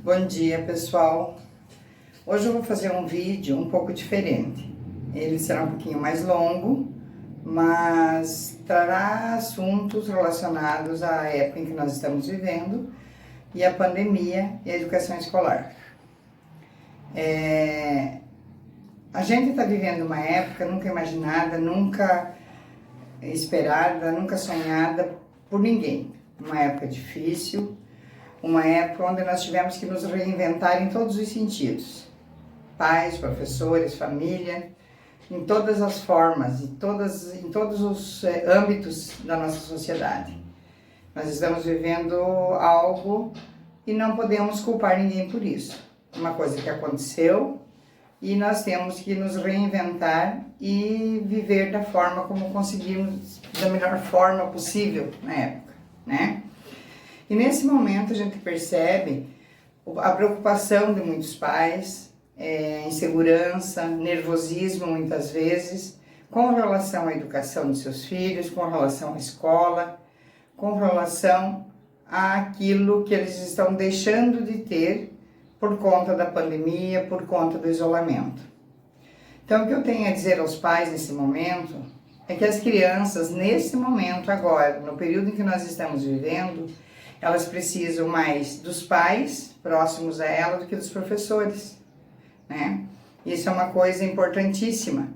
Bom dia, pessoal. Hoje eu vou fazer um vídeo um pouco diferente. Ele será um pouquinho mais longo, mas trará assuntos relacionados à época em que nós estamos vivendo e à pandemia e à educação escolar. A gente está vivendo uma época nunca imaginada, nunca esperada, nunca sonhada por ninguém. Uma época difícil, uma época onde nós tivemos que nos reinventar em todos os sentidos. Pais, professores, família, em todas as formas, em todos os âmbitos da nossa sociedade. Nós estamos vivendo algo e não podemos culpar ninguém por isso. Uma coisa que aconteceu e nós temos que nos reinventar e viver da forma como conseguimos, da melhor forma possível na época, né? E nesse momento a gente percebe a preocupação de muitos pais, insegurança, nervosismo muitas vezes, com relação à educação de seus filhos, com relação à escola, com relação àquilo que eles estão deixando de ter por conta da pandemia, por conta do isolamento. Então, o que eu tenho a dizer aos pais nesse momento é que as crianças, nesse momento agora, no período em que nós estamos vivendo, elas precisam mais dos pais próximos a ela do que dos professores, né? Isso é uma coisa importantíssima,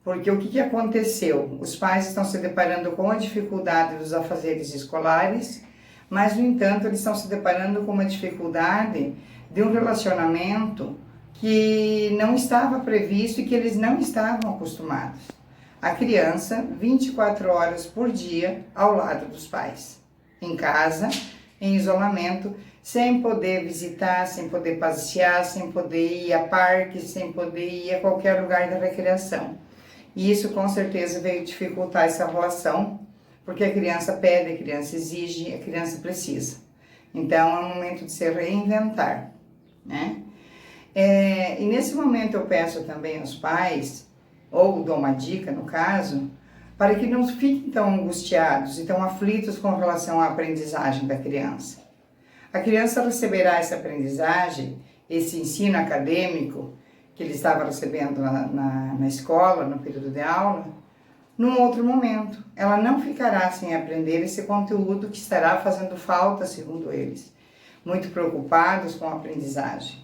porque o que aconteceu? Os pais estão se deparando com a dificuldade dos afazeres escolares, mas, no entanto, eles estão se deparando com uma dificuldade de um relacionamento que não estava previsto e que eles não estavam acostumados. A criança, 24 horas por dia, ao lado dos pais, em casa, em isolamento, sem poder visitar, sem poder passear, sem poder ir a parques, sem poder ir a qualquer lugar da recreação. E isso com certeza veio dificultar essa relação, porque a criança pede, a criança exige, a criança precisa. Então é um momento de se reinventar, né? E nesse momento eu peço também aos pais, ou dou uma dica no caso, para que não fiquem tão angustiados e tão aflitos com relação à aprendizagem da criança. A criança receberá essa aprendizagem, esse ensino acadêmico que ele estava recebendo na escola, no período de aula, num outro momento. Ela não ficará sem aprender esse conteúdo que estará fazendo falta, segundo eles, muito preocupados com a aprendizagem.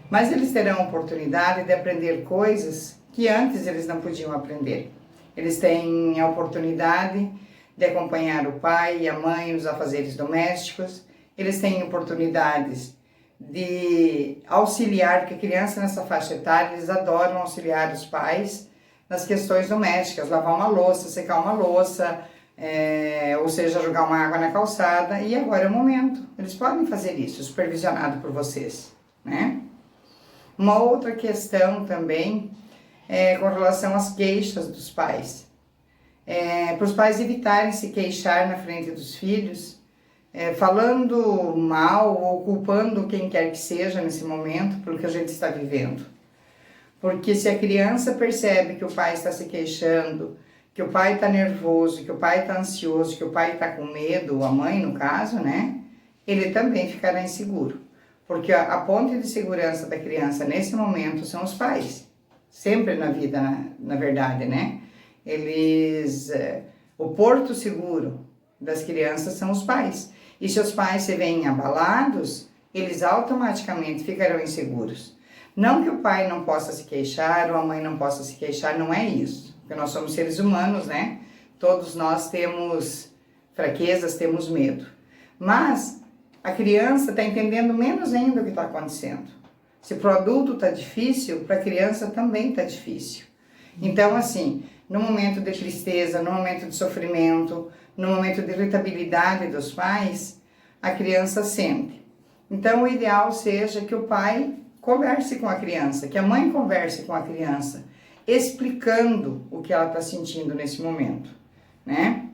Mas eles terão a oportunidade de aprender coisas que antes eles não podiam aprender. Eles têm a oportunidade de acompanhar o pai e a mãe nos afazeres domésticos. Eles têm oportunidades de auxiliar, porque criança nessa faixa etária, eles adoram auxiliar os pais nas questões domésticas, lavar uma louça, secar uma louça, ou seja, jogar uma água na calçada, e agora é o momento. Eles podem fazer isso, supervisionado por vocês, né? Uma outra questão também é com relação às queixas dos pais. Para os pais evitarem se queixar na frente dos filhos, falando mal ou culpando quem quer que seja nesse momento pelo que a gente está vivendo. Porque se a criança percebe que o pai está se queixando, que o pai está nervoso, que o pai está ansioso, que o pai está com medo, a mãe no caso, né? Ele também ficará inseguro. Porque a ponte de segurança da criança nesse momento são os pais. Sempre na vida, na verdade, né? O porto seguro das crianças são os pais. E se os pais se veem abalados, eles automaticamente ficarão inseguros. Não que o pai não possa se queixar ou a mãe não possa se queixar, não é isso. Porque nós somos seres humanos, né? Todos nós temos fraquezas, temos medo. Mas a criança está entendendo menos ainda o que está acontecendo. Se para o adulto está difícil, para a criança também está difícil. Então, assim, no momento de tristeza, no momento de sofrimento, no momento de irritabilidade dos pais, a criança sente. Então, o ideal seja que o pai converse com a criança, que a mãe converse com a criança, explicando o que ela está sentindo nesse momento, né?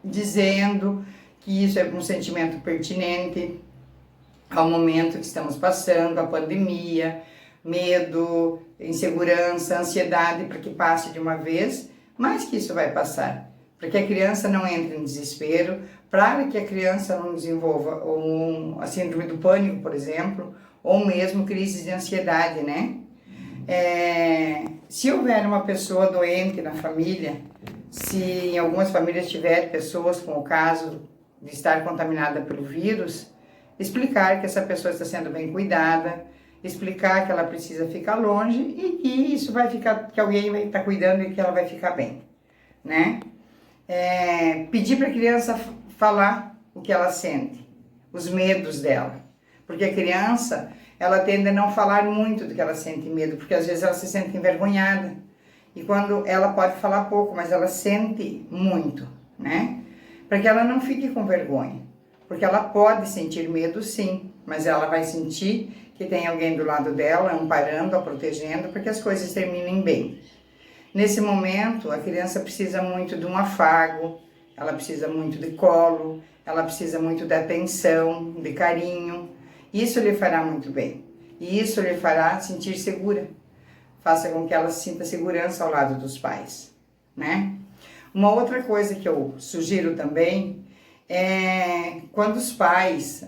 Dizendo que isso é um sentimento pertinente ao momento que estamos passando, a pandemia, medo, insegurança, ansiedade para que passe de uma vez, mas que isso vai passar. Para que a criança não entre em desespero, para que a criança não desenvolva a síndrome do pânico, por exemplo, ou mesmo crises de ansiedade, né? Se houver uma pessoa doente na família, se em algumas famílias tiver pessoas com o caso de estar contaminada pelo vírus, explicar que essa pessoa está sendo bem cuidada, explicar que ela precisa ficar longe e que isso vai ficar, que alguém vai estar cuidando e que ela vai ficar bem, né? Pedir para a criança falar o que ela sente, os medos dela, porque a criança, ela tende a não falar muito do que ela sente medo, porque às vezes ela se sente envergonhada, e quando ela pode falar pouco, mas ela sente muito, né? Para que ela não fique com vergonha, porque ela pode sentir medo sim, mas ela vai sentir que tem alguém do lado dela, amparando, a protegendo, para que as coisas terminem bem. Nesse momento, a criança precisa muito de um afago, ela precisa muito de colo, ela precisa muito de atenção, de carinho. Isso lhe fará muito bem. E isso lhe fará sentir segura. Faça com que ela sinta segurança ao lado dos pais, né? Uma outra coisa que eu sugiro também é quando os pais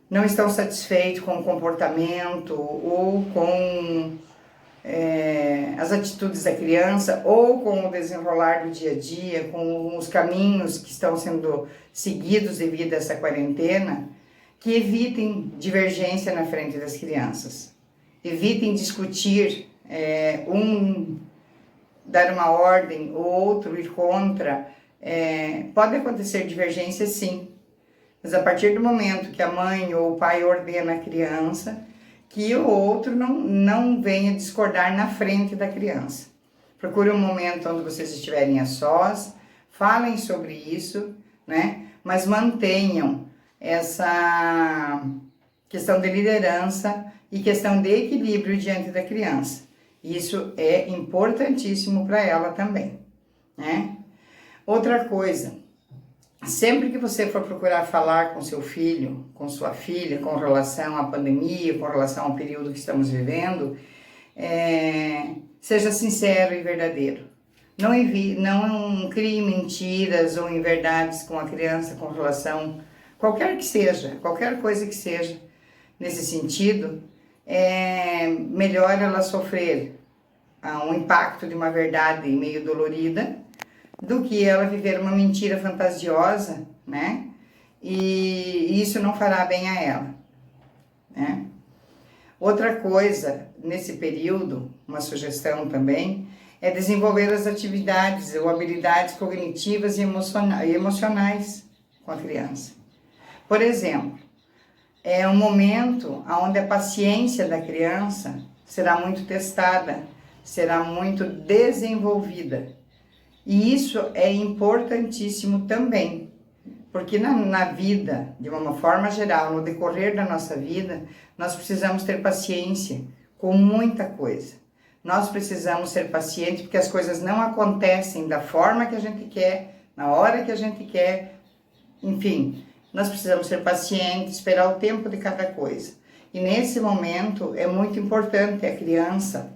não estão satisfeitos com o comportamento ou com as atitudes da criança ou com o desenrolar do dia a dia, com os caminhos que estão sendo seguidos devido a essa quarentena, que evitem divergência na frente das crianças. Evitem discutir, dar uma ordem, ou outro ir contra. Pode acontecer divergência sim, mas a partir do momento que a mãe ou o pai ordena a criança, que o outro não venha discordar na frente da criança. Procure um momento onde vocês estiverem a sós, falem sobre isso, né? Mas mantenham essa questão de liderança e questão de equilíbrio diante da criança. Isso é importantíssimo para ela também, né? Outra coisa, sempre que você for procurar falar com seu filho, com sua filha, com relação à pandemia, com relação ao período que estamos vivendo, seja sincero e verdadeiro. Não crie mentiras ou inverdades com a criança com relação, qualquer coisa que seja nesse sentido, melhor ela sofrer um impacto de uma verdade meio dolorida, do que ela viver uma mentira fantasiosa, né? E isso não fará bem a ela, né? Outra coisa, nesse período, uma sugestão também, é desenvolver as atividades ou habilidades cognitivas e emocionais com a criança. Por exemplo, é um momento onde a paciência da criança será muito testada, será muito desenvolvida. E isso é importantíssimo também, porque na vida, de uma forma geral, no decorrer da nossa vida, nós precisamos ter paciência com muita coisa. Nós precisamos ser pacientes porque as coisas não acontecem da forma que a gente quer, na hora que a gente quer, enfim, nós precisamos ser pacientes, esperar o tempo de cada coisa. E nesse momento é muito importante a criança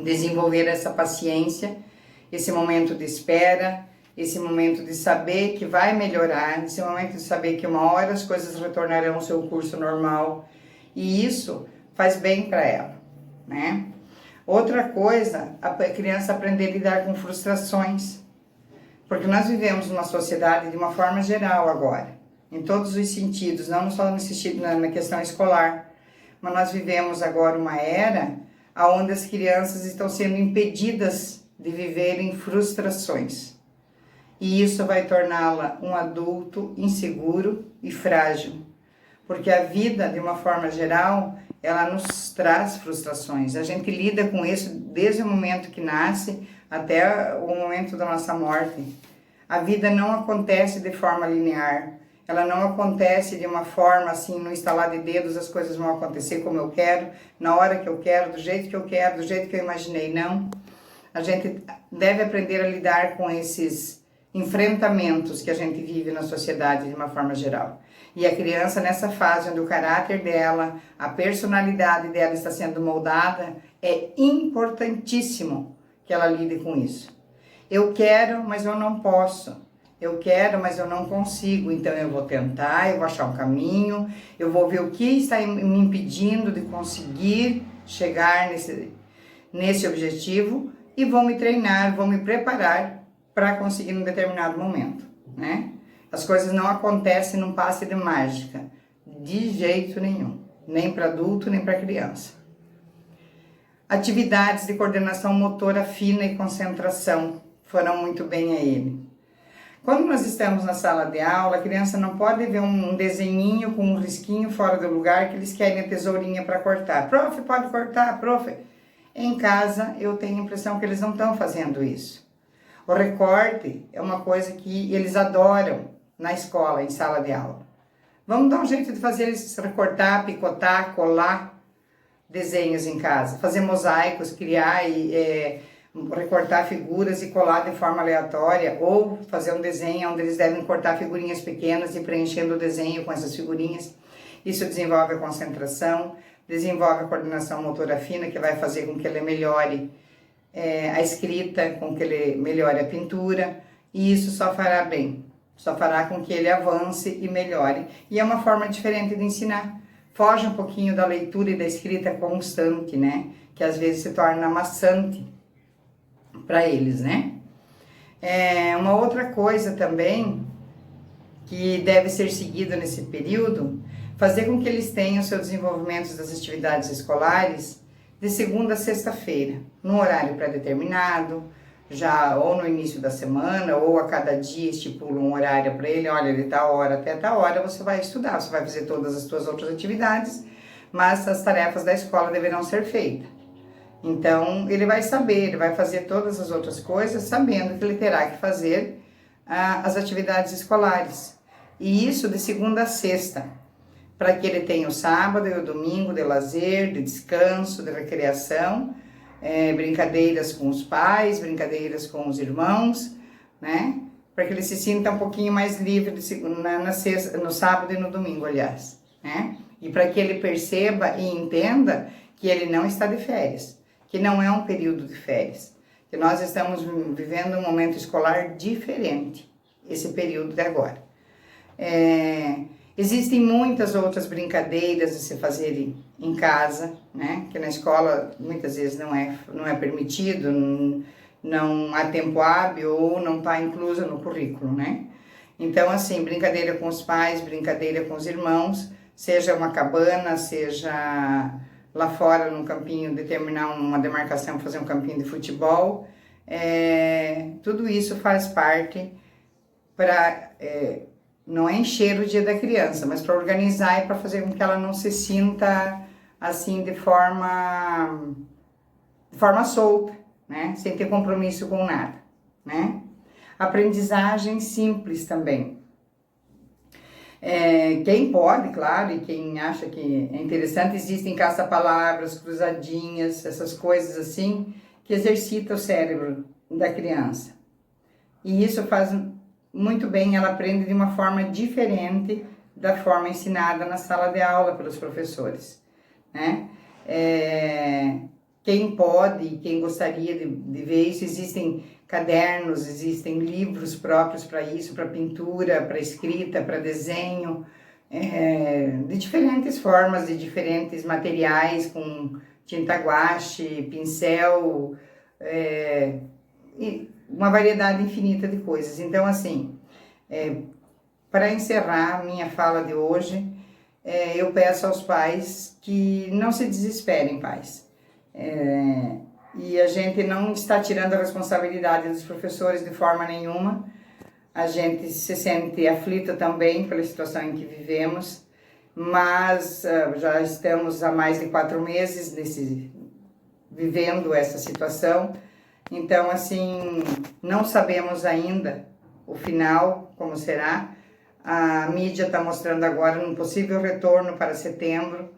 desenvolver essa paciência, esse momento de espera, esse momento de saber que vai melhorar, esse momento de saber que uma hora as coisas retornarão ao seu curso normal, e isso faz bem para ela, né? Outra coisa, a criança aprender a lidar com frustrações, porque nós vivemos numa sociedade de uma forma geral agora, em todos os sentidos, não só na questão escolar, mas nós vivemos agora uma era onde as crianças estão sendo impedidas de viverem frustrações. E isso vai torná-la um adulto inseguro e frágil. Porque a vida, de uma forma geral, ela nos traz frustrações. A gente lida com isso desde o momento que nasce até o momento da nossa morte. A vida não acontece de forma linear. Ela não acontece de uma forma assim, no estalar de dedos, as coisas vão acontecer como eu quero, na hora que eu quero, do jeito que eu quero, do jeito que eu imaginei. Não. A gente deve aprender a lidar com esses enfrentamentos que a gente vive na sociedade de uma forma geral. E a criança, nessa fase onde o caráter dela, a personalidade dela está sendo moldada, é importantíssimo que ela lide com isso. Eu quero, mas eu não posso. Eu quero, mas eu não consigo, então eu vou tentar, eu vou achar um caminho, eu vou ver o que está me impedindo de conseguir chegar nesse objetivo e vou me treinar, vou me preparar para conseguir num determinado momento, né? As coisas não acontecem num passe de mágica, de jeito nenhum, nem para adulto, nem para criança. Atividades de coordenação motora fina e concentração foram muito bem a ele. Quando nós estamos na sala de aula, a criança não pode ver um desenhinho com um risquinho fora do lugar que eles querem a tesourinha para cortar. Prof, pode cortar, prof. Em casa, eu tenho a impressão que eles não estão fazendo isso. O recorte é uma coisa que eles adoram na escola, em sala de aula. Vamos dar um jeito de fazer eles recortar, picotar, colar desenhos em casa. Fazer mosaicos, criar e recortar figuras e colar de forma aleatória. Ou fazer um desenho onde eles devem cortar figurinhas pequenas e preenchendo o desenho com essas figurinhas. Isso desenvolve a concentração, desenvolve a coordenação motora fina, que vai fazer com que ele melhore a escrita, com que ele melhore a pintura, e isso só fará bem, só fará com que ele avance e melhore. E é uma forma diferente de ensinar. Foge um pouquinho da leitura e da escrita constante, né? Que às vezes se torna maçante para eles, né? Uma outra coisa também que deve ser seguida nesse período, fazer com que eles tenham seu desenvolvimento das atividades escolares de segunda a sexta-feira, num horário pré-determinado, já ou no início da semana, ou a cada dia estipula um horário para ele, olha, de tal hora até tal hora você vai estudar, você vai fazer todas as suas outras atividades, mas as tarefas da escola deverão ser feitas. Então, ele vai saber, ele vai fazer todas as outras coisas, sabendo que ele terá que fazer as atividades escolares. E isso de segunda a sexta, para que ele tenha o sábado e o domingo de lazer, de descanso, de recreação, brincadeiras com os pais, brincadeiras com os irmãos, né? Para que ele se sinta um pouquinho mais livre no sábado e no domingo, aliás, né? E para que ele perceba e entenda que ele não está de férias, que não é um período de férias, que nós estamos vivendo um momento escolar diferente, esse período de agora. Existem muitas outras brincadeiras a se fazerem em casa, né? Que na escola muitas vezes não é permitido, não há tempo hábil ou não está inclusa no currículo, né? Então, assim, brincadeira com os pais, brincadeira com os irmãos, seja uma cabana, seja lá fora num campinho, determinar uma demarcação, fazer um campinho de futebol, tudo isso faz parte para... não é encher o dia da criança, mas para organizar e para fazer com que ela não se sinta assim de forma solta, né? Sem ter compromisso com nada, né? Aprendizagem simples também. Quem pode, claro, e quem acha que é interessante, existem caça-palavras, cruzadinhas, essas coisas assim, que exercita o cérebro da criança. E isso faz muito bem, ela aprende de uma forma diferente da forma ensinada na sala de aula pelos professores, né? Quem pode, quem gostaria de ver isso, existem cadernos, existem livros próprios para isso, para pintura, para escrita, para desenho, de diferentes formas, de diferentes materiais, com tinta guache, pincel, e uma variedade infinita de coisas. Então, assim, para encerrar minha fala de hoje, eu peço aos pais que não se desesperem, pais. E a gente não está tirando a responsabilidade dos professores de forma nenhuma. A gente se sente aflita também pela situação em que vivemos, mas já estamos há mais de 4 meses vivendo essa situação. Então, assim, não sabemos ainda o final, como será. A mídia está mostrando agora um possível retorno para setembro.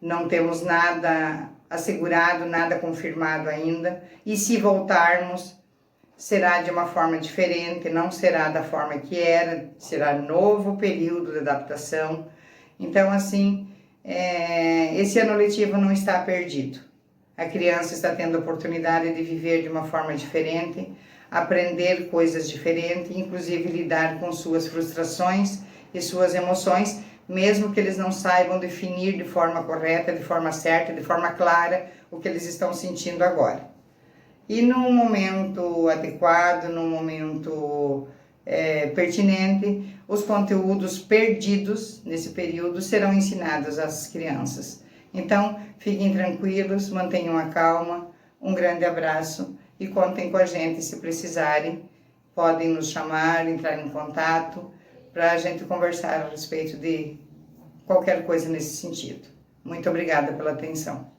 Não temos nada assegurado, nada confirmado ainda. E se voltarmos, será de uma forma diferente, não será da forma que era, será novo período de adaptação. Então, assim, esse ano letivo não está perdido. A criança está tendo a oportunidade de viver de uma forma diferente. aprender coisas diferentes, inclusive lidar com suas frustrações e suas emoções, mesmo que eles não saibam definir de forma correta, de forma certa, de forma clara o que eles estão sentindo agora. E num momento adequado, num momento pertinente, os conteúdos perdidos nesse período serão ensinados às crianças. Então, fiquem tranquilos, mantenham a calma, um grande abraço e contem com a gente se precisarem. Podem nos chamar, entrar em contato para a gente conversar a respeito de qualquer coisa nesse sentido. Muito obrigada pela atenção.